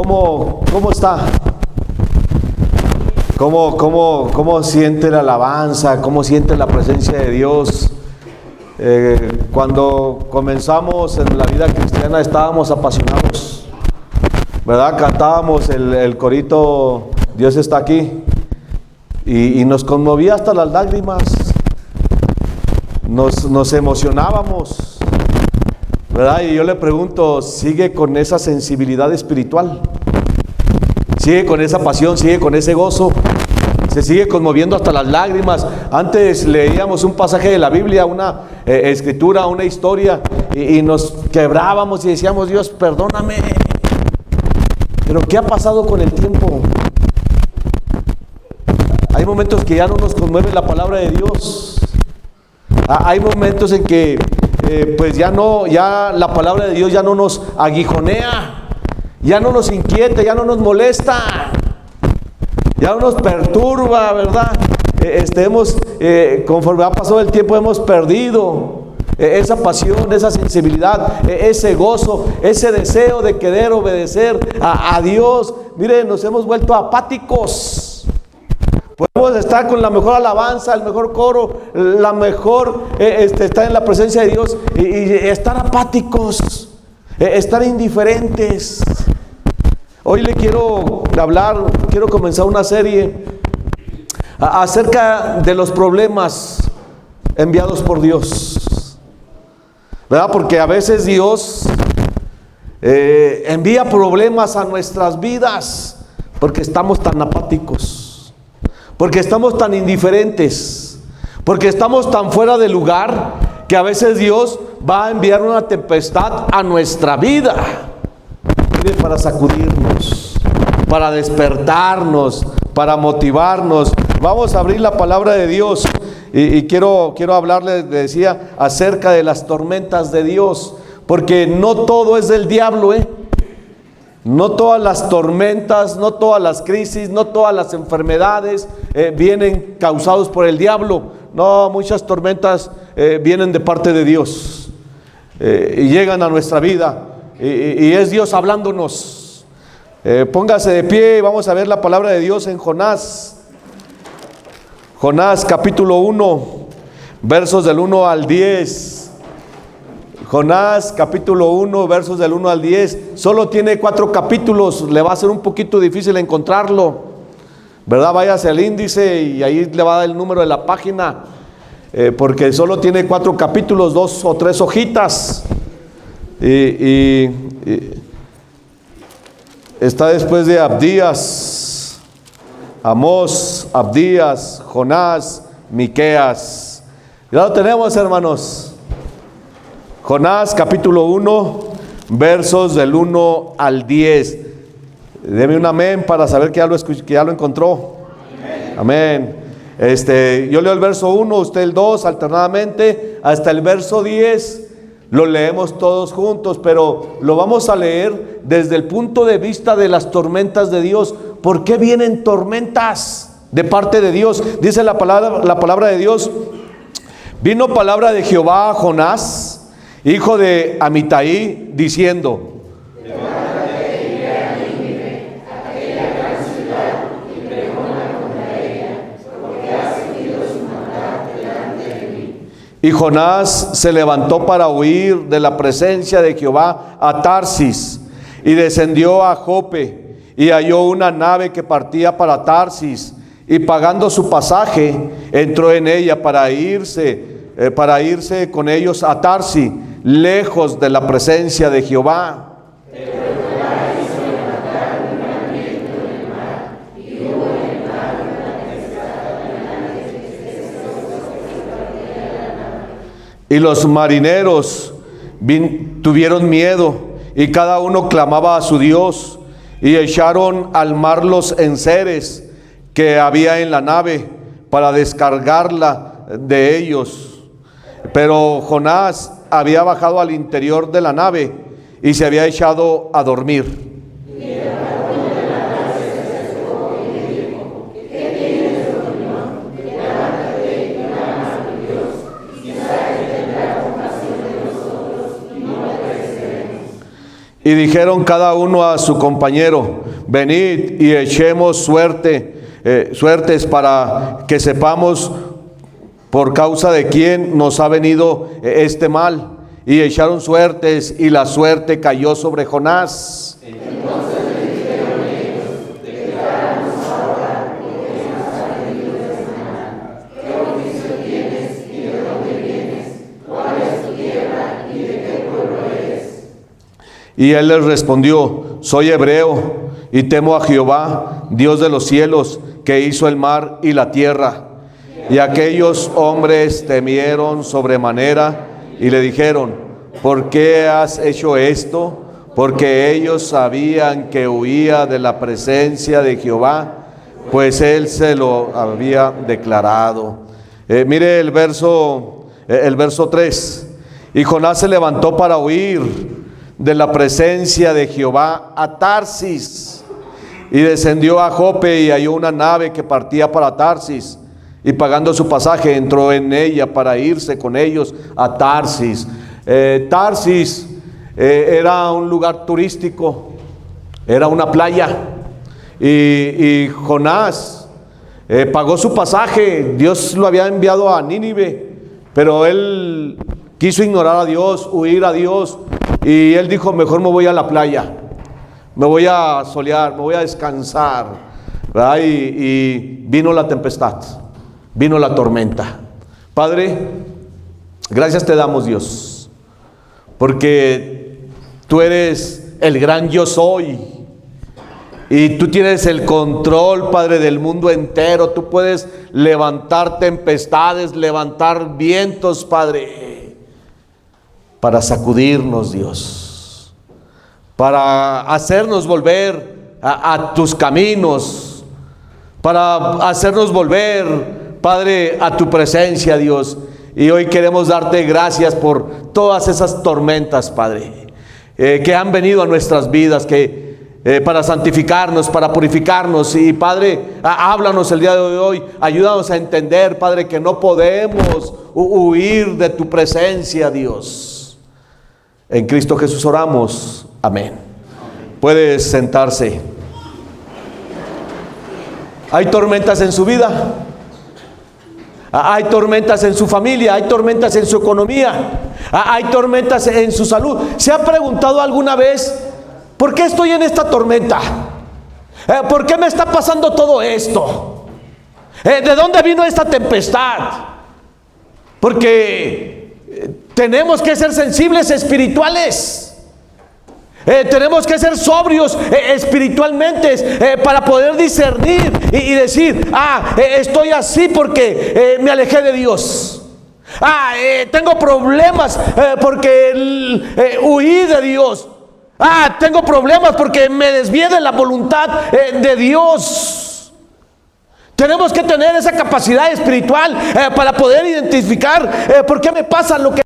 ¿Cómo está? ¿Cómo siente la alabanza? ¿Cómo siente la presencia de Dios? Cuando comenzamos en la vida cristiana estábamos apasionados, ¿verdad? Cantábamos el corito Dios está aquí y nos conmovía hasta las lágrimas, nos emocionábamos, ¿verdad? Y yo le pregunto, ¿sigue con esa sensibilidad espiritual? ¿Sigue con esa pasión? ¿Sigue con ese gozo? ¿Se sigue conmoviendo hasta las lágrimas? Antes leíamos un pasaje de la Biblia, una escritura, una historia, y nos quebrábamos y decíamos, Dios, perdóname. Pero ¿qué ha pasado con el tiempo? Hay momentos que ya no nos conmueve la palabra de Dios. Hay momentos en que pues ya la palabra de Dios ya no nos aguijonea, ya no nos inquieta, ya no nos molesta, ya no nos perturba, ¿verdad? Conforme ha pasado el tiempo hemos perdido esa pasión, esa sensibilidad, ese gozo, ese deseo de querer obedecer a Dios. Mire, nos hemos vuelto apáticos. Podemos estar con la mejor alabanza, el mejor coro, la mejor estar en la presencia de Dios y estar apáticos, estar indiferentes. Hoy le quiero comenzar una serie acerca de los problemas enviados por Dios, ¿verdad? Porque a veces Dios envía problemas a nuestras vidas porque estamos tan apáticos, porque estamos tan indiferentes, porque estamos tan fuera de lugar, que a veces Dios va a enviar una tempestad a nuestra vida, para sacudirnos, para despertarnos, para motivarnos. Vamos a abrir la palabra de Dios y quiero hablarles, decía, acerca de las tormentas de Dios, porque no todo es del diablo, No todas las tormentas, no todas las crisis, no todas las enfermedades vienen causados por el diablo. No, muchas tormentas vienen de parte de Dios y llegan a nuestra vida y es Dios hablándonos. Póngase de pie y vamos a ver la palabra de Dios en Jonás capítulo 1, versos del 1 al 10. Jonás capítulo 1, versos del 1 al 10. Solo tiene 4 capítulos, le va a ser un poquito difícil encontrarlo, ¿verdad? Váyase al índice y ahí le va a dar el número de la página, porque solo tiene 4 capítulos, 2 o 3 hojitas, y está después de Abdías, Amós, Abdías, Jonás, Miqueas. Ya lo tenemos, hermanos. Jonás capítulo 1, versos del 1 al 10. Deme un amén para saber que ya lo encontró. Amén. Yo leo el verso 1, usted el 2, alternadamente, hasta el verso 10. Lo leemos todos juntos, pero lo vamos a leer desde el punto de vista de las tormentas de Dios. ¿Por qué vienen tormentas de parte de Dios? Dice la palabra de Dios: vino palabra de Jehová a Jonás, hijo de Amitai, diciendo: levántate y ve a Nínive, aquella gran ciudad, y pregona contra ella, porque ha subido su maldad delante de mí. Y Jonás se levantó para huir de la presencia de Jehová a Tarsis, y descendió a Jope, y halló una nave que partía para Tarsis, y pagando su pasaje, entró en ella para irse con ellos a Tarsis, lejos de la presencia de Jehová. Pero Jehová hizo levantar un gran viento en el mar, y hubo en el mar una tempestad tan grande que se partía la nave. Y los marineros tuvieron miedo, y cada uno clamaba a su Dios, y echaron al mar los enseres que había en la nave para descargarla de ellos. Pero Jonás había bajado al interior de la nave y se había echado a dormir. Y dijeron cada uno a su compañero: venid y echemos suertes para que sepamos por causa de quién nos ha venido este mal. Y echaron suertes, y la suerte cayó sobre Jonás. Entonces le dijeron ellos: decláranos ahora lo que nos ha venido este mal. ¿Qué oficio tienes y de dónde vienes? ¿Cuál es tu tierra y de qué pueblo eres? Y él les respondió: soy hebreo y temo a Jehová, Dios de los cielos, que hizo el mar y la tierra. Y aquellos hombres temieron sobremanera y le dijeron: ¿por qué has hecho esto? Porque ellos sabían que huía de la presencia de Jehová, pues él se lo había declarado. Mire el verso 3. Y Jonás se levantó para huir de la presencia de Jehová a Tarsis, y descendió a Jope y halló una nave que partía para Tarsis, y pagando su pasaje entró en ella para irse con ellos a Tarsis. Tarsis era un lugar turístico, era una playa, y Jonás pagó su pasaje. Dios lo había enviado a Nínive, pero él quiso ignorar a Dios, huir a Dios, y él dijo: mejor me voy a la playa, me voy a solear, me voy a descansar, ¿verdad? Y vino la tempestad, vino la tormenta. Padre, gracias te damos, Dios, porque tú eres el gran yo soy, y tú tienes el control, Padre, del mundo entero. Tú puedes levantar tempestades, levantar vientos, Padre, para sacudirnos, Dios, para hacernos volver a tus caminos, para hacernos volver, Padre, a tu presencia, Dios. Y hoy queremos darte gracias por todas esas tormentas, Padre, que han venido a nuestras vidas, para santificarnos, para purificarnos. Y Padre, háblanos el día de hoy, ayúdanos a entender, Padre, que no podemos huir de tu presencia, Dios. En Cristo Jesús oramos, amén. Puedes sentarse. ¿Hay tormentas en su vida? Hay tormentas en su familia, hay tormentas en su economía, hay tormentas en su salud. ¿Se ha preguntado alguna vez: ¿por qué estoy en esta tormenta? ¿Por qué me está pasando todo esto? ¿De dónde vino esta tempestad? Porque tenemos que ser sensibles espirituales. Tenemos que ser sobrios espiritualmente para poder discernir y decir: estoy así porque me alejé de Dios. Tengo problemas porque huí de Dios. Tengo problemas porque me desvié de la voluntad de Dios. Tenemos que tener esa capacidad espiritual para poder identificar por qué me pasa lo que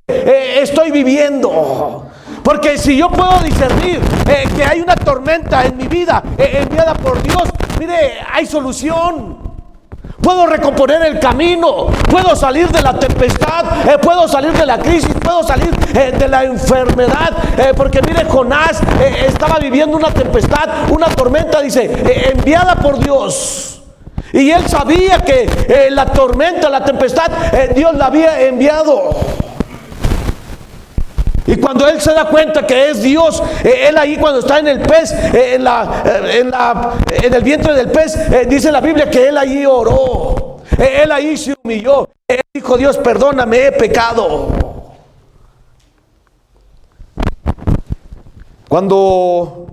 estoy viviendo. Porque si yo puedo discernir que hay una tormenta en mi vida enviada por Dios, mire, hay solución. Puedo recomponer el camino, puedo salir de la tempestad, puedo salir de la crisis, puedo salir de la enfermedad. Porque mire, Jonás estaba viviendo una tempestad, una tormenta, dice, enviada por Dios. Y él sabía que la tormenta, la tempestad, Dios la había enviado. Y cuando él se da cuenta que es Dios, él ahí cuando está en el pez, en el vientre del pez, dice la Biblia que él ahí oró, él ahí se humilló, él dijo: Dios, perdóname, he pecado. Cuando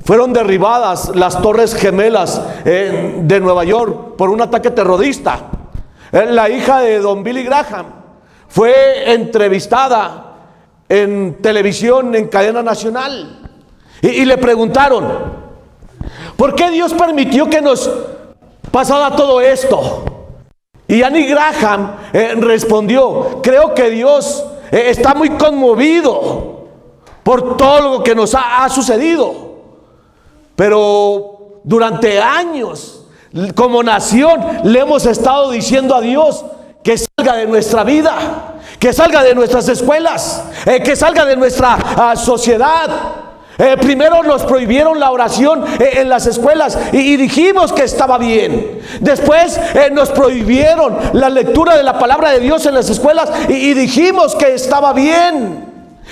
fueron derribadas las Torres Gemelas de Nueva York por un ataque terrorista, la hija de don Billy Graham fue entrevistada en televisión, en cadena nacional, y le preguntaron: ¿por qué Dios permitió que nos pasara todo esto? Y Annie Graham respondió: creo que Dios está muy conmovido por todo lo que nos ha sucedido, pero durante años como nación le hemos estado diciendo a Dios que salga de nuestra vida, que salga de nuestras escuelas, que salga de nuestra sociedad, Primero nos prohibieron la oración en las escuelas y dijimos que estaba bien. Después nos prohibieron la lectura de la palabra de Dios en las escuelas y dijimos que estaba bien.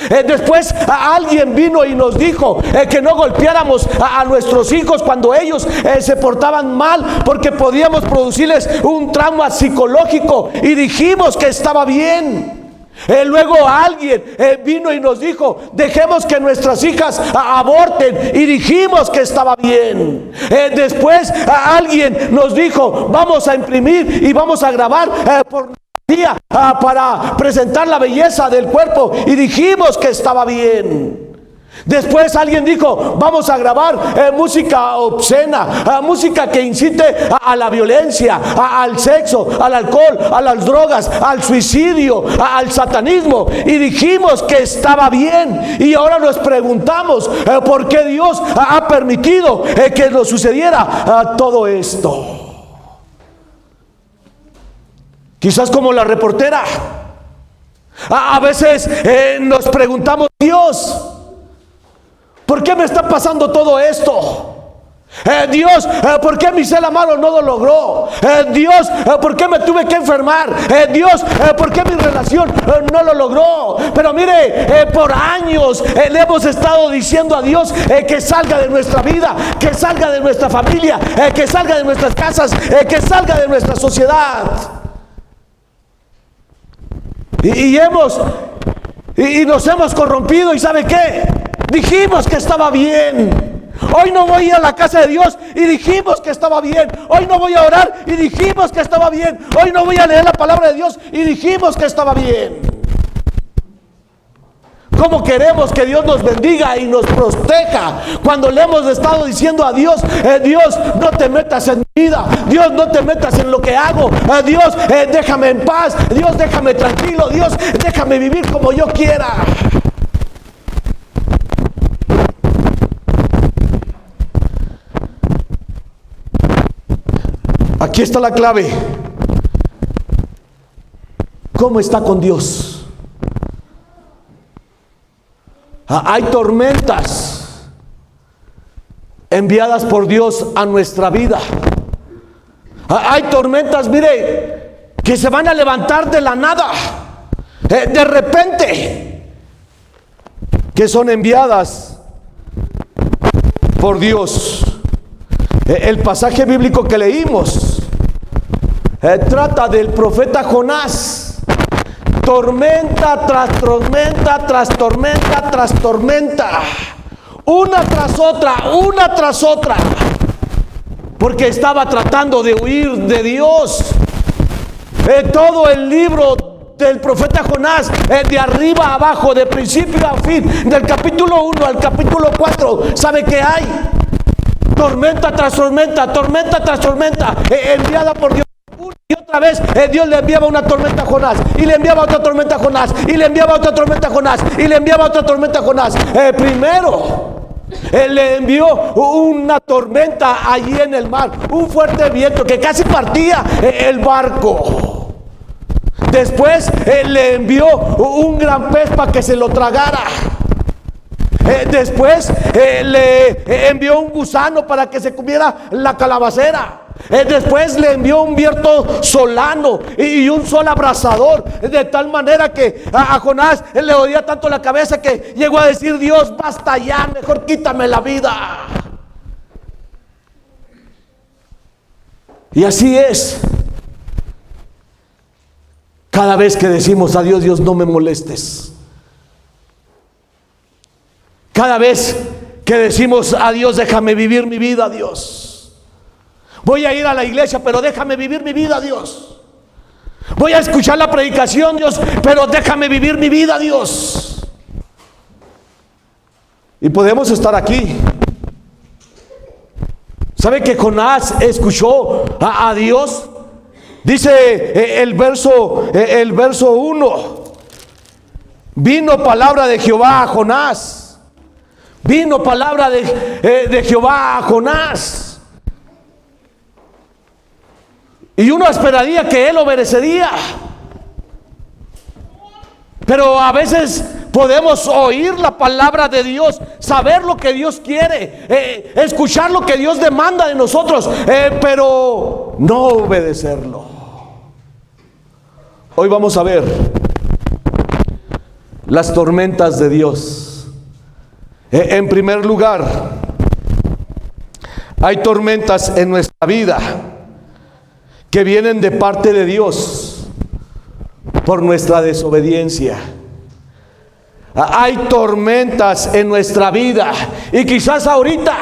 Después alguien vino y nos dijo que no golpeáramos a nuestros hijos cuando ellos se portaban mal, porque podíamos producirles un trauma psicológico, y dijimos que estaba bien. Luego alguien vino y nos dijo: dejemos que nuestras hijas aborten, y dijimos que estaba bien. Después alguien nos dijo: vamos a imprimir y vamos a grabar pornografía para presentar la belleza del cuerpo, y dijimos que estaba bien. Después alguien dijo: vamos a grabar música obscena, música que incite a la violencia, al sexo, al alcohol, a las drogas, al suicidio, al satanismo, y dijimos que estaba bien. Y ahora nos preguntamos por qué Dios ha permitido que nos sucediera todo esto. Quizás como la reportera, a veces nos preguntamos: Dios, ¿por qué me está pasando todo esto? Dios, ¿por qué mi ser amado no lo logró? Dios, ¿por qué me tuve que enfermar? Dios, ¿por qué mi relación no lo logró? Pero mire, por años le hemos estado diciendo a Dios que salga de nuestra vida, que salga de nuestra familia, que salga de nuestras casas, que salga de nuestra sociedad. Y nos hemos corrompido. ¿Y sabe qué? Dijimos que estaba bien. Hoy no voy a la casa de Dios, y dijimos que estaba bien. Hoy no voy a orar, y dijimos que estaba bien. Hoy no voy a leer la palabra de Dios, y dijimos que estaba bien. ¿Cómo queremos que Dios nos bendiga y nos proteja cuando le hemos estado diciendo a Dios: Dios, no te metas en mi vida, Dios, no te metas en lo que hago, Dios, déjame en paz, Dios, déjame tranquilo, Dios, déjame vivir como yo quiera? Aquí está la clave. ¿Cómo está con Dios? Hay tormentas enviadas por Dios a nuestra vida. Hay tormentas, mire, que se van a levantar de la nada, de repente, que son enviadas por Dios. El pasaje bíblico que leímos trata del profeta Jonás. Tormenta tras tormenta, tras tormenta, tras tormenta, una tras otra, porque estaba tratando de huir de Dios. Todo el libro del profeta Jonás, de arriba a abajo, de principio a fin, del capítulo 1 al capítulo 4, ¿sabe qué hay? Tormenta tras tormenta, tormenta tras tormenta, enviada por Dios. Y otra vez Dios le enviaba una tormenta a Jonás, y le enviaba otra tormenta a Jonás, y le enviaba otra tormenta a Jonás, y le enviaba otra tormenta a Jonás. Primero le envió una tormenta allí en el mar, un fuerte viento que casi partía el barco. Después le envió un gran pez para que se lo tragara. Después le envió un gusano para que se comiera la calabacera. Después le envió un viento solano y un sol abrasador, de tal manera que a Jonás le dolía tanto la cabeza que llegó a decir: Dios, basta ya, mejor quítame la vida. Y así es. Cada vez que decimos a Dios: Dios, no me molestes. Cada vez que decimos a Dios: déjame vivir mi vida, Dios. Voy a ir a la iglesia, pero déjame vivir mi vida, Dios. Voy a escuchar la predicación, Dios, pero déjame vivir mi vida, Dios. Y podemos estar aquí. ¿Sabe que Jonás escuchó a Dios? Dice el verso 1: vino palabra de Jehová a Jonás. Vino palabra de Jehová a Jonás. Y uno esperaría que él obedecería. Pero a veces podemos oír la palabra de Dios, saber lo que Dios quiere, escuchar lo que Dios demanda de nosotros, pero no obedecerlo. Hoy vamos a ver las tormentas de Dios. En primer lugar, hay tormentas en nuestra vida que vienen de parte de Dios por nuestra desobediencia. Hay tormentas en nuestra vida y quizás ahorita,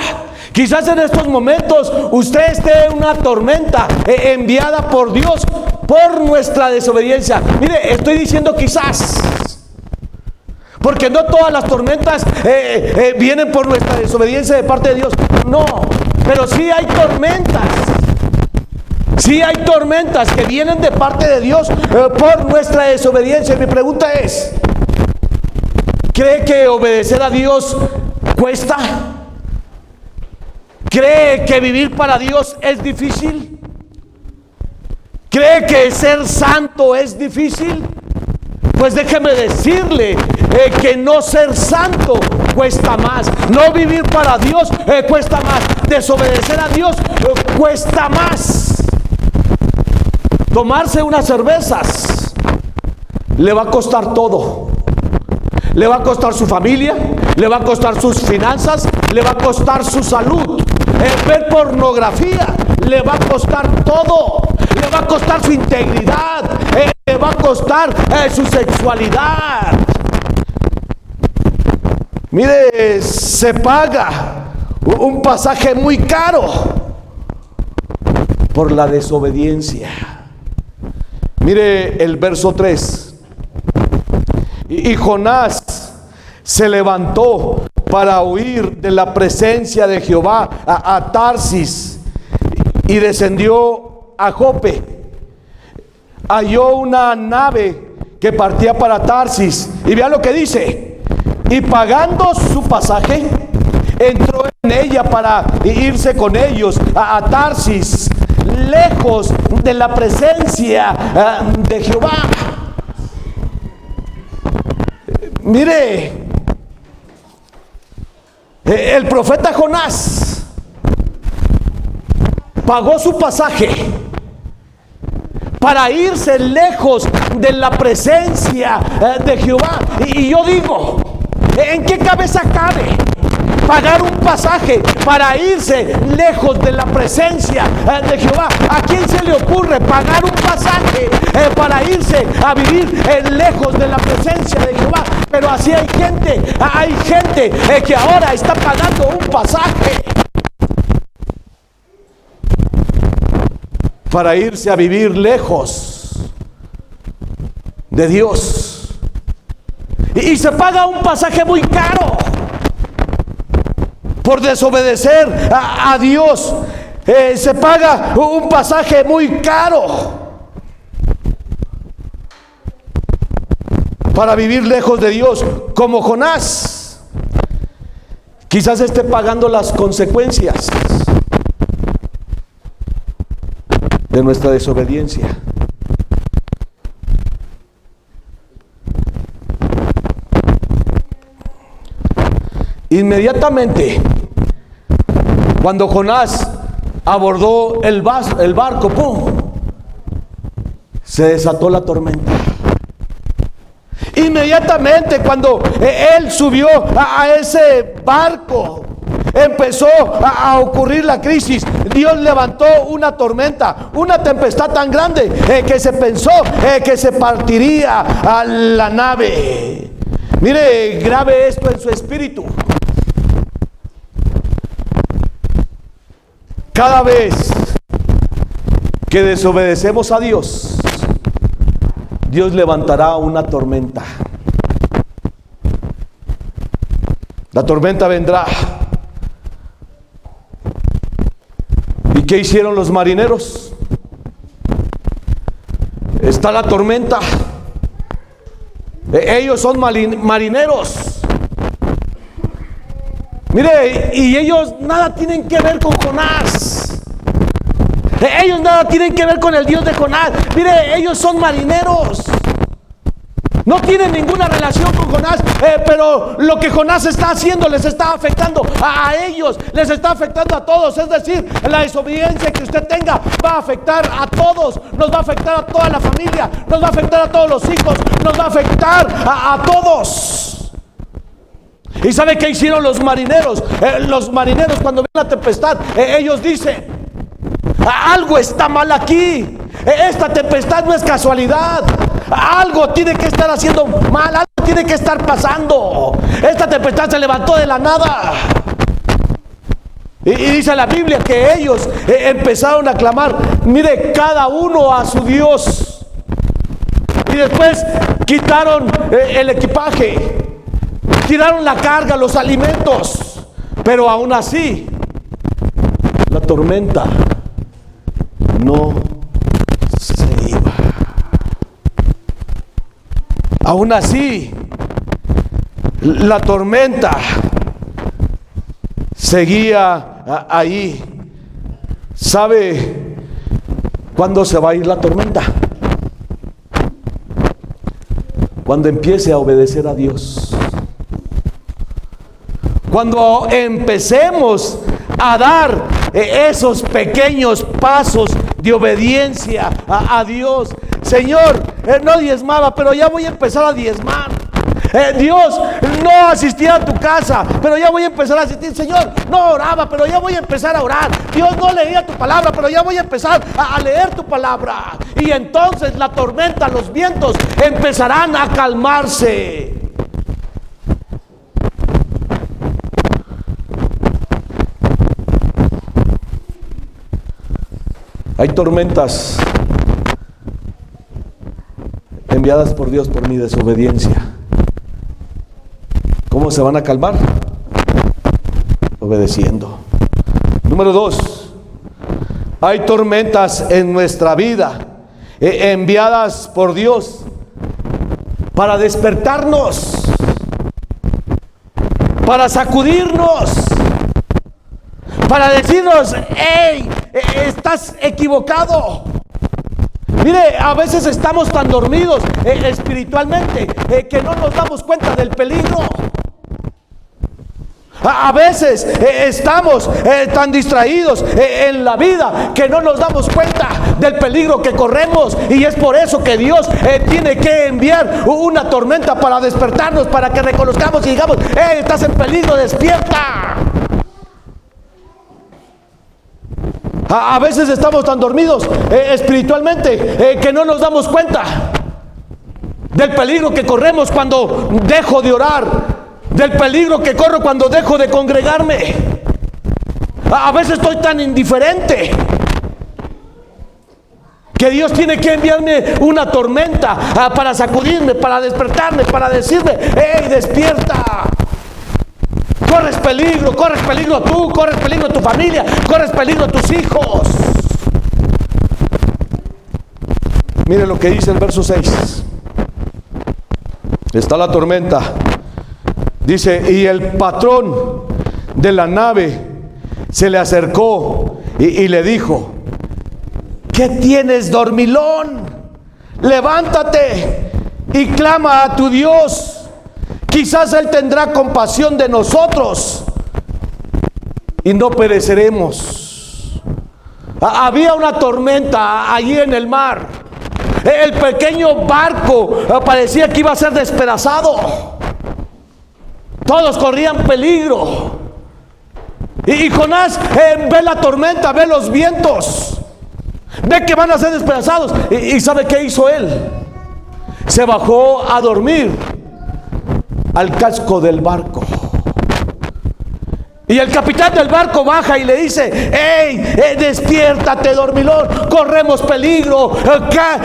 quizás en estos momentos usted esté en una tormenta enviada por Dios por nuestra desobediencia. Mire, estoy diciendo quizás, porque no todas las tormentas vienen por nuestra desobediencia de parte de Dios. No, pero sí hay tormentas. Sí hay tormentas que vienen de parte de Dios por nuestra desobediencia. Y mi pregunta es, ¿cree que obedecer a Dios cuesta? ¿Cree que vivir para Dios es difícil? ¿Cree que ser santo es difícil? Pues déjeme decirle que no ser santo cuesta más. No vivir para Dios cuesta más. Desobedecer a Dios cuesta más. Tomarse unas cervezas le va a costar todo. Le va a costar su familia, le va a costar sus finanzas, le va a costar su salud. Ver pornografía le va a costar todo. Le va a costar su integridad, le va a costar su sexualidad. Mire, se paga un pasaje muy caro por la desobediencia. Mire el verso 3. Y Jonás se levantó para huir de la presencia de Jehová a Tarsis y descendió a Jope. Halló una nave que partía para Tarsis y vea lo que dice: y pagando su pasaje entró en ella para irse con ellos a Tarsis, lejos de la presencia de Jehová. Mire, el profeta Jonás pagó su pasaje para irse lejos de la presencia de Jehová. Y yo digo, ¿en qué cabeza cabe pagar un pasaje para irse lejos de la presencia de Jehová? ¿A quién se le ocurre pagar un pasaje para irse a vivir lejos de la presencia de Jehová? Pero así hay gente que ahora está pagando un pasaje para irse a vivir lejos de Dios. Y se paga un pasaje muy caro por desobedecer a Dios. Se paga un pasaje muy caro para vivir lejos de Dios, como Jonás. Quizás esté pagando las consecuencias de nuestra desobediencia. Inmediatamente, cuando Jonás abordó el barco, ¡pum!, se desató la tormenta. Inmediatamente cuando él subió a ese barco, empezó a ocurrir la crisis. Dios levantó una tormenta, una tempestad tan grande que se pensó que se partiría a la nave. Mire, grabe esto en su espíritu. Cada vez que desobedecemos a Dios, Dios levantará una tormenta. La tormenta vendrá. ¿Y qué hicieron los marineros? Está la tormenta. Ellos son marineros. Mire, y ellos nada tienen que ver con Jonás. Ellos nada tienen que ver con el Dios de Jonás. Mire, ellos son marineros. No tienen ninguna relación con Jonás, pero lo que Jonás está haciendo les está afectando a ellos, les está afectando a todos. Es decir, la desobediencia que usted tenga va a afectar a todos, nos va a afectar a toda la familia, nos va a afectar a todos los hijos, nos va a afectar a todos. ¿Y sabe qué hicieron los marineros? Los marineros, cuando ven la tempestad, ellos dicen: algo está mal aquí. Esta tempestad no es casualidad. Algo tiene que estar haciendo mal, algo tiene que estar pasando. Esta tempestad se levantó de la nada. Y dice la Biblia que ellos empezaron a clamar, mire, cada uno a su Dios. Y después quitaron el equipaje, tiraron la carga, los alimentos. Pero aún así, la tormenta no se iba. Aún así, la tormenta seguía ahí. ¿Sabe cuándo se va a ir la tormenta? Cuando empiece a obedecer a Dios. Cuando empecemos a dar esos pequeños pasos de obediencia a Dios. Señor, no diezmaba, pero ya voy a empezar a diezmar. Dios, no asistía a tu casa, pero ya voy a empezar a asistir. Señor, no oraba, pero ya voy a empezar a orar. Dios, no leía tu palabra, pero ya voy a empezar a leer tu palabra. Y entonces la tormenta, los vientos empezarán a calmarse. Hay tormentas enviadas por Dios por mi desobediencia. ¿Cómo se van a calmar? Obedeciendo. Número 2. Hay tormentas en nuestra vida enviadas por Dios para despertarnos, para sacudirnos, para decirnos: hey, estás equivocado. Mire, a veces estamos tan dormidos espiritualmente que no nos damos cuenta del peligro. A veces estamos tan distraídos en la vida que no nos damos cuenta del peligro que corremos. Y es por eso que Dios tiene que enviar una tormenta para despertarnos, para que reconozcamos y digamos: hey, estás en peligro, despierta. A veces estamos tan dormidos espiritualmente que no nos damos cuenta del peligro que corremos cuando dejo de orar, del peligro que corro cuando dejo de congregarme. A veces estoy tan indiferente que Dios tiene que enviarme una tormenta para sacudirme, para despertarme, para decirme: hey, despierta. Corres peligro tú, corres peligro tu familia, corres peligro tus hijos. Mire lo que dice el verso 6. Está la tormenta. Dice: y el patrón de la nave se le acercó y le dijo: ¿qué tienes, dormilón? Levántate y clama a tu Dios. Quizás Él tendrá compasión de nosotros y no pereceremos. Había una tormenta allí en el mar. El pequeño barco parecía que iba a ser despedazado. Todos corrían peligro. Y Jonás ve la tormenta, ve los vientos, ve que van a ser despedazados. ¿Y sabe qué hizo él? Se bajó a dormir al casco del barco. Y el capitán del barco baja y le dice: hey, despiértate, dormilón, corremos peligro,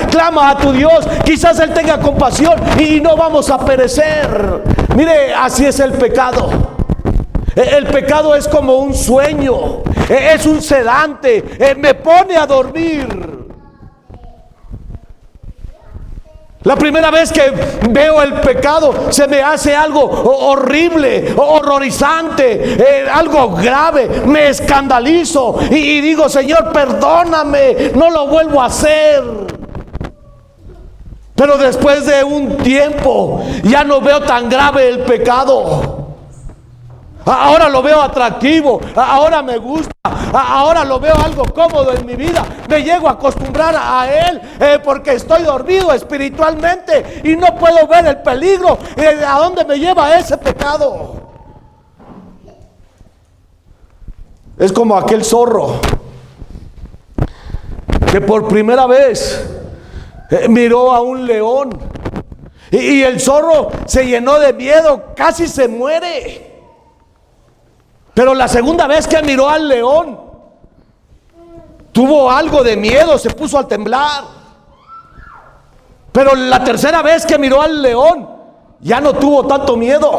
clama a tu Dios, quizás Él tenga compasión y no vamos a perecer. Mire, así es el pecado. El pecado es como un sueño, es un sedante, me pone a dormir. La primera vez que veo el pecado se me hace algo horrible, horrorizante, algo grave, me escandalizo y digo: Señor, perdóname, no lo vuelvo a hacer. Pero después de un tiempo ya no veo tan grave el pecado. Ahora lo veo atractivo, ahora me gusta, ahora lo veo algo cómodo en mi vida. Me llego a acostumbrar a él porque estoy dormido espiritualmente y no puedo ver el peligro a dónde me lleva ese pecado. Es como aquel zorro que por primera vez miró a un león y el zorro se llenó de miedo, casi se muere. Pero la segunda vez que miró al león, tuvo algo de miedo, se puso a temblar. Pero la tercera vez que miró al león, ya no tuvo tanto miedo.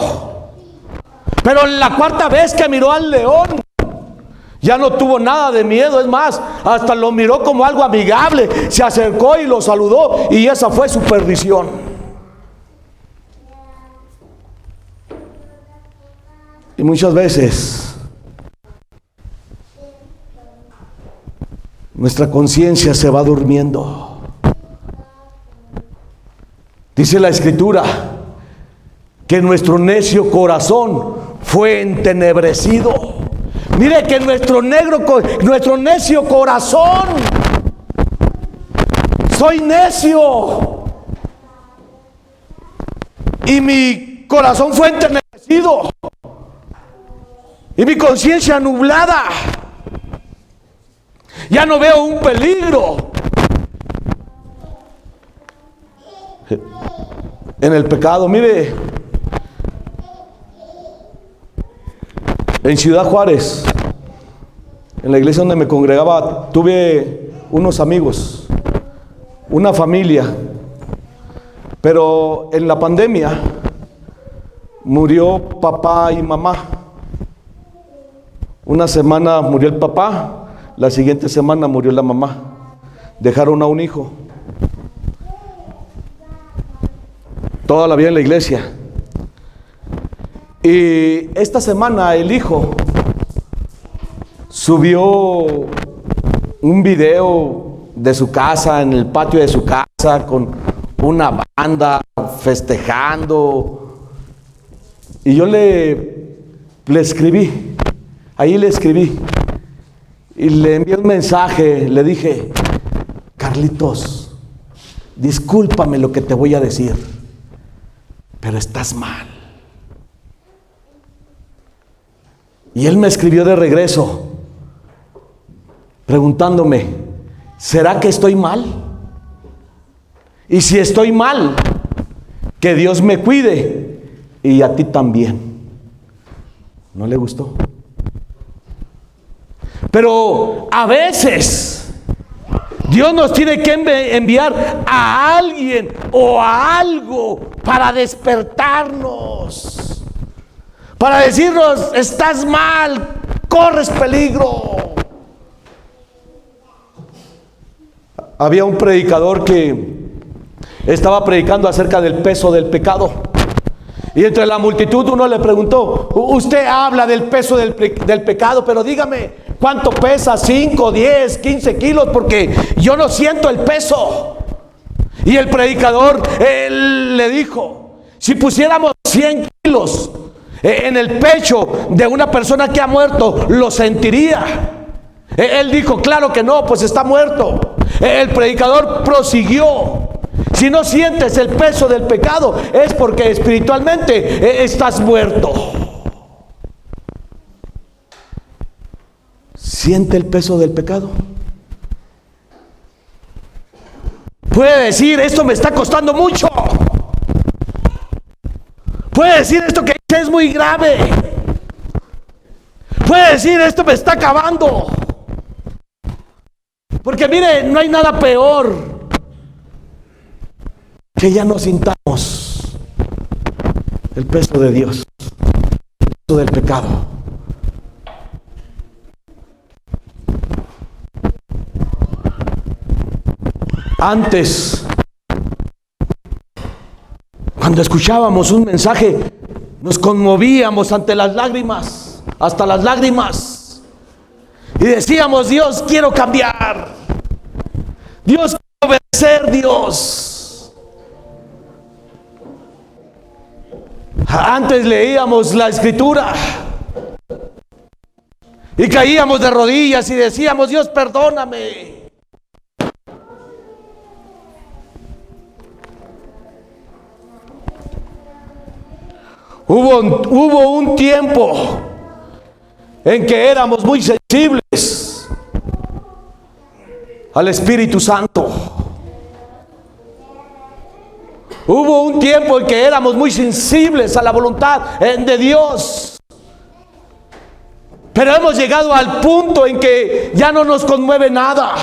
Pero la cuarta vez que miró al león, ya no tuvo nada de miedo. Es más, hasta lo miró como algo amigable. Se acercó y lo saludó, y esa fue su perdición. Y muchas veces nuestra conciencia se va durmiendo. Dice la Escritura que nuestro necio corazón fue entenebrecido. Mire que nuestro necio corazón, soy necio y mi corazón fue entenebrecido y mi conciencia nublada. Ya no veo un peligro en el pecado. Mire, en Ciudad Juárez, en la iglesia donde me congregaba, tuve unos amigos, una familia, pero en la pandemia murió papá y mamá. Una semana murió el papá, la siguiente semana murió la mamá. Dejaron a un hijo. Toda la vida en la iglesia. Y esta semana el hijo subió un video de su casa, en el patio de su casa, con una banda festejando. Y yo le escribí. Ahí le escribí y le envié un mensaje. Le dije: Carlitos, discúlpame lo que te voy a decir, pero estás mal. Y él me escribió de regreso preguntándome: ¿será que estoy mal? Y si estoy mal, que Dios me cuide y a ti también. ¿No le gustó? Pero a veces Dios nos tiene que enviar a alguien o a algo para despertarnos, para decirnos: estás mal, corres peligro. Había un predicador que estaba predicando acerca del peso del pecado. Y entre la multitud uno le preguntó: usted habla del peso del pecado, pero dígame, ¿cuánto pesa? 5, 10, 15 kilos, porque yo no siento el peso. Y el predicador le dijo: si pusiéramos 100 kilos en el pecho de una persona que ha muerto, ¿lo sentiría? Él dijo: claro que no, pues está muerto. El predicador prosiguió: si no sientes el peso del pecado, es porque espiritualmente estás muerto. ¿Siente el peso del pecado? Puede decir: esto me está costando mucho. Puede decir: esto que hice es muy grave. Puede decir: esto me está acabando. Porque mire, no hay nada peor que ya no sintamos el peso de Dios, el peso del pecado. Antes, cuando escuchábamos un mensaje, nos conmovíamos ante las lágrimas, hasta las lágrimas, y decíamos: Dios, quiero cambiar, Dios, quiero obedecer, Dios. Antes leíamos la Escritura y caíamos de rodillas y decíamos: Dios, perdóname. Hubo un tiempo en que éramos muy sensibles al Espíritu Santo. Hubo un tiempo en que éramos muy sensibles a la voluntad de Dios. Pero hemos llegado al punto en que ya no nos conmueve nada.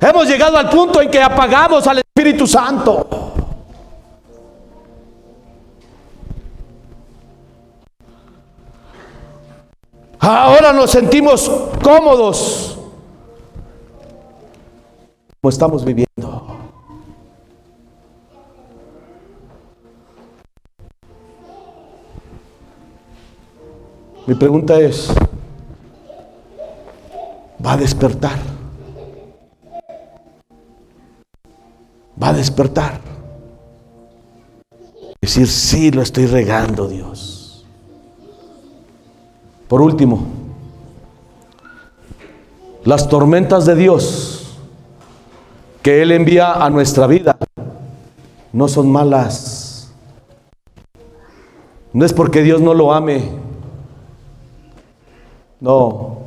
Hemos llegado al punto en que apagamos al Espíritu Santo. Ahora nos sentimos cómodos como estamos viviendo. Mi pregunta es: ¿va a despertar? ¿Va a despertar? Decir: sí, lo estoy regando, Dios. Por último, las tormentas de Dios que Él envía a nuestra vida no son malas. No es porque Dios no lo ame. No.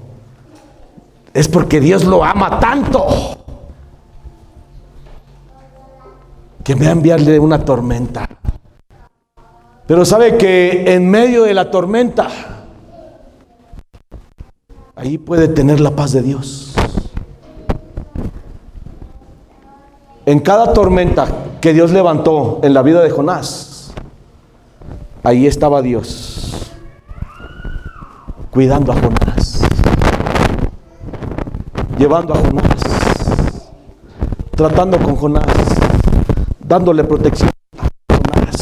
Es porque Dios lo ama tanto que me va a enviarle una tormenta. Pero sabe que en medio de la tormenta, ahí puede tener la paz de Dios. En cada tormenta que Dios levantó en la vida de Jonás, ahí estaba Dios cuidando a Jonás, llevando a Jonás, tratando con Jonás, dándole protección a Jonás.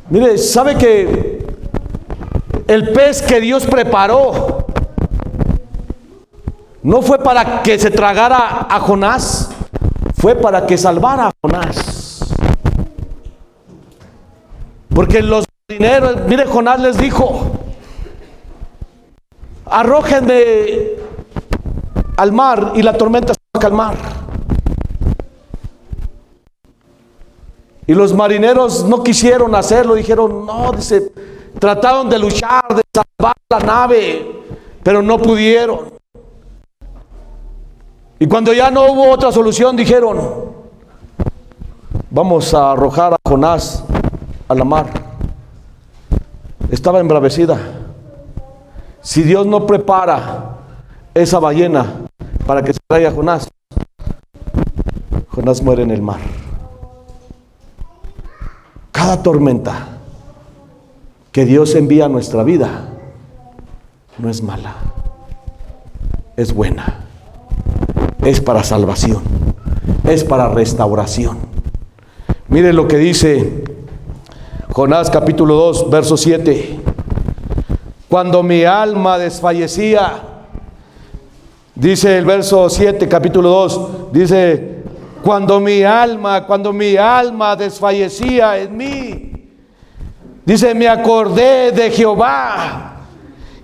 Mire, ¿sabe que el pez que Dios preparó no fue para que se tragara a Jonás? Fue para que salvara a Jonás. Porque los marineros, mire, Jonás les dijo: arrójenme al mar, y la tormenta se va a calmar. Y los marineros no quisieron hacerlo, dijeron no, dice, trataron de luchar, de salvar la nave, pero no pudieron. Y cuando ya no hubo otra solución, dijeron: vamos a arrojar a Jonás a la mar. Estaba embravecida. Si Dios no prepara esa ballena para que se traiga a Jonás, Jonás muere en el mar. Cada tormenta que Dios envía a nuestra vida no es mala, es buena, es para salvación, es para restauración. Mire lo que dice Jonás capítulo 2, verso 7. Cuando mi alma desfallecía, dice el verso 7, capítulo 2, dice: cuando mi alma desfallecía en mí, dice, me acordé de Jehová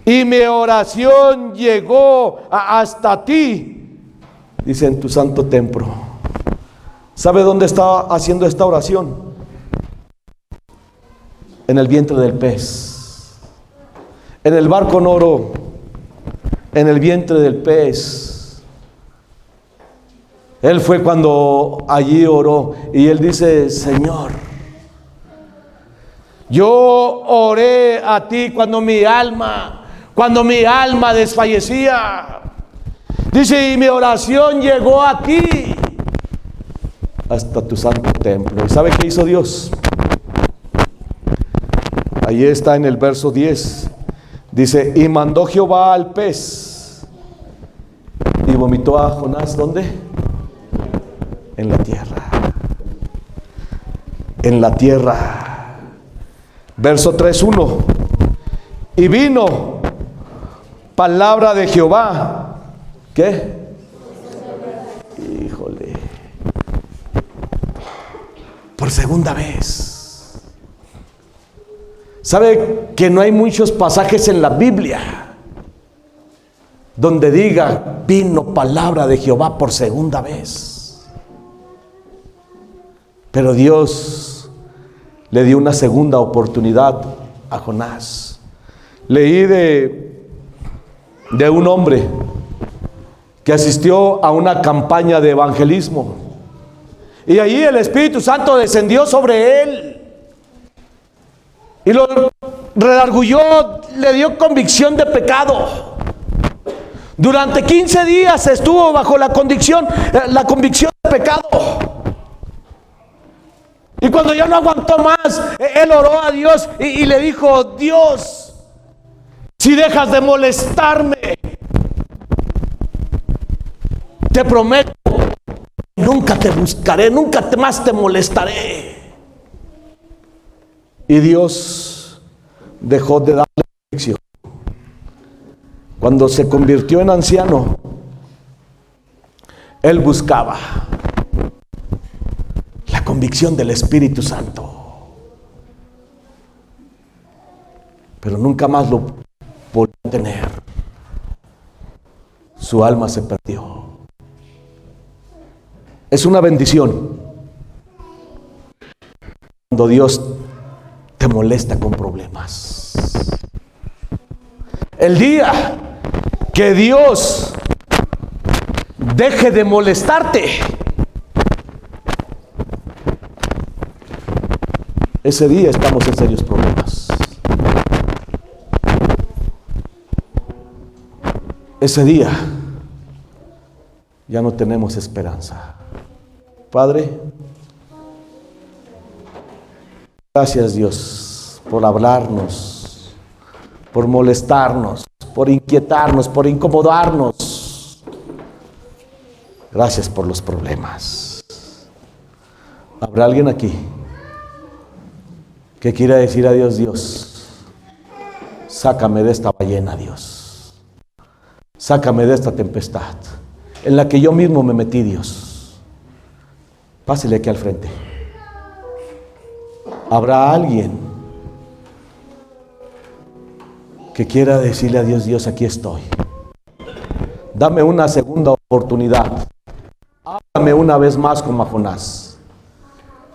y mi oración llegó hasta ti, dice, en tu santo templo. ¿Sabe dónde estaba haciendo esta oración? En el vientre del pez. En el barco no oró, en el vientre del pez. Él fue cuando allí oró, y él dice: Señor, yo oré a ti cuando mi alma desfallecía. Dice, y mi oración llegó a ti, hasta tu santo templo. ¿Y sabe qué hizo Dios? Ahí está en el verso 10. Dice, y mandó Jehová al pez, y vomitó a Jonás, ¿dónde? En la tierra. En la tierra. Verso 3:1. Y vino palabra de Jehová. ¿Qué? Híjole. por segunda vez. ¿Sabe que no hay muchos pasajes en la Biblia donde diga vino palabra de Jehová por segunda vez? Pero Dios le dio una segunda oportunidad a Jonás. Leí de un hombre que asistió a una campaña de evangelismo, y allí el Espíritu Santo descendió sobre él y lo redarguyó, le dio convicción de pecado. Durante 15 días estuvo bajo la convicción de pecado. Y cuando ya no aguantó más, él oró a Dios y le dijo: Dios, si dejas de molestarme, te prometo, nunca te buscaré, nunca más te molestaré. Y Dios dejó de darle convicción. Cuando se convirtió en anciano, él buscaba la convicción del Espíritu Santo, pero nunca más lo volvió a tener. Su alma se perdió. Es una bendición cuando Dios te molesta con problemas. El día que Dios deje de molestarte, ese día estamos en serios problemas. Ese día ya no tenemos esperanza. Padre, gracias Dios por hablarnos, por molestarnos, por inquietarnos, por incomodarnos. Gracias por los problemas. ¿Habrá alguien aquí que quiera decir a Dios: Dios, sácame de esta ballena, Dios, sácame de esta tempestad en la que yo mismo me metí, Dios? Pásele aquí al frente. ¿Habrá alguien que quiera decirle a Dios: Dios, aquí estoy, dame una segunda oportunidad, háblame una vez más como a Jonás?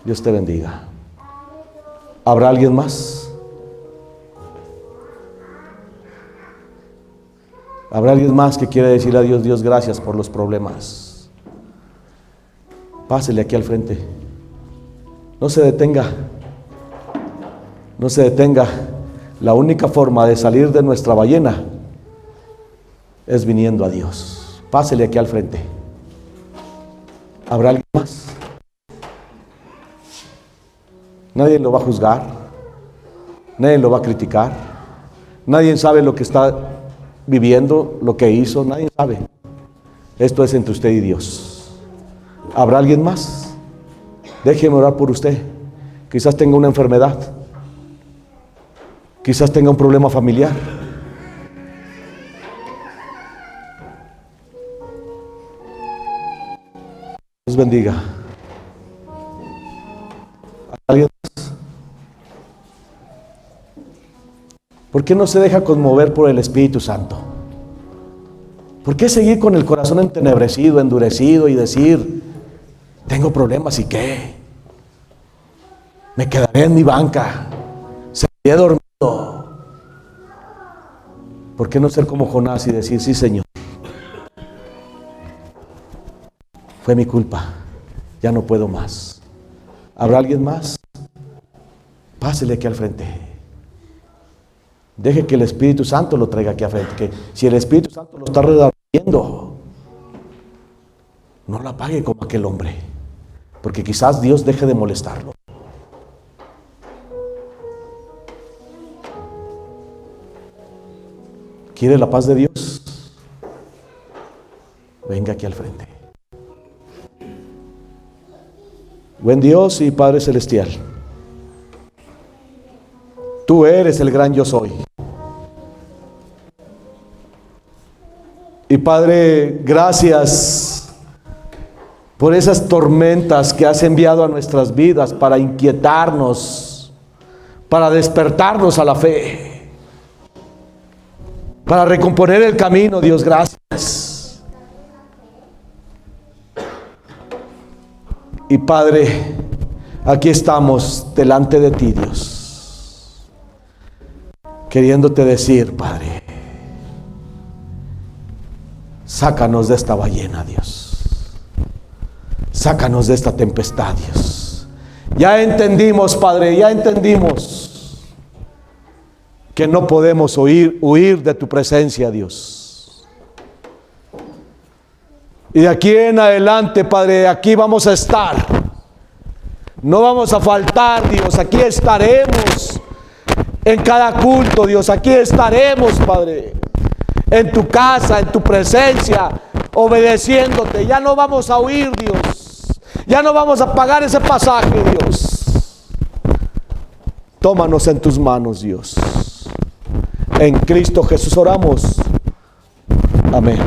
Dios te bendiga. ¿Habrá alguien más? ¿Habrá alguien más que quiera decirle a Dios: Dios, gracias por los problemas? Pásele aquí al frente. No se detenga. No se detenga. La única forma de salir de nuestra ballena es viniendo a Dios. Pásele aquí al frente. ¿Habrá alguien más? Nadie lo va a juzgar. Nadie lo va a criticar. Nadie sabe lo que está viviendo, lo que hizo. Nadie sabe. Esto es entre usted y Dios. ¿Habrá alguien más? Déjeme orar por usted. Quizás tenga una enfermedad. Quizás tenga un problema familiar. Dios bendiga. ¿Alguien más? ¿Por qué no se deja conmover por el Espíritu Santo? ¿Por qué seguir con el corazón entenebrecido, endurecido y decir: tengo problemas y qué? Me quedaré en mi banca, seguiré dormido. ¿Por qué no ser como Jonás y decir: sí, Señor, fue mi culpa, ya no puedo más? ¿Habrá alguien más? Pásele aquí al frente. Deje que el Espíritu Santo lo traiga aquí al frente. Que si el Espíritu Santo lo está redarguyendo, no lo apague como aquel hombre, porque quizás Dios deje de molestarlo. ¿Quiere la paz de Dios? Venga aquí al frente. Buen Dios y Padre Celestial, tú eres el gran yo soy. Y Padre, gracias por esas tormentas que has enviado a nuestras vidas para inquietarnos, para despertarnos a la fe, para recomponer el camino. Dios, gracias. Y Padre, aquí estamos delante de ti, Dios, queriéndote decir, Padre, sácanos de esta ballena, Dios. Sácanos de esta tempestad, Dios. Ya entendimos, Padre, ya entendimos que no podemos huir de tu presencia, Dios. Y de aquí en adelante, Padre, aquí vamos a estar. No vamos a faltar, Dios. Aquí estaremos en cada culto, Dios. Aquí estaremos, Padre, en tu casa, en tu presencia, obedeciéndote. Ya no vamos a huir, Dios. Ya no vamos a pagar ese pasaje, Dios. Tómanos en tus manos, Dios. En Cristo Jesús oramos. Amén.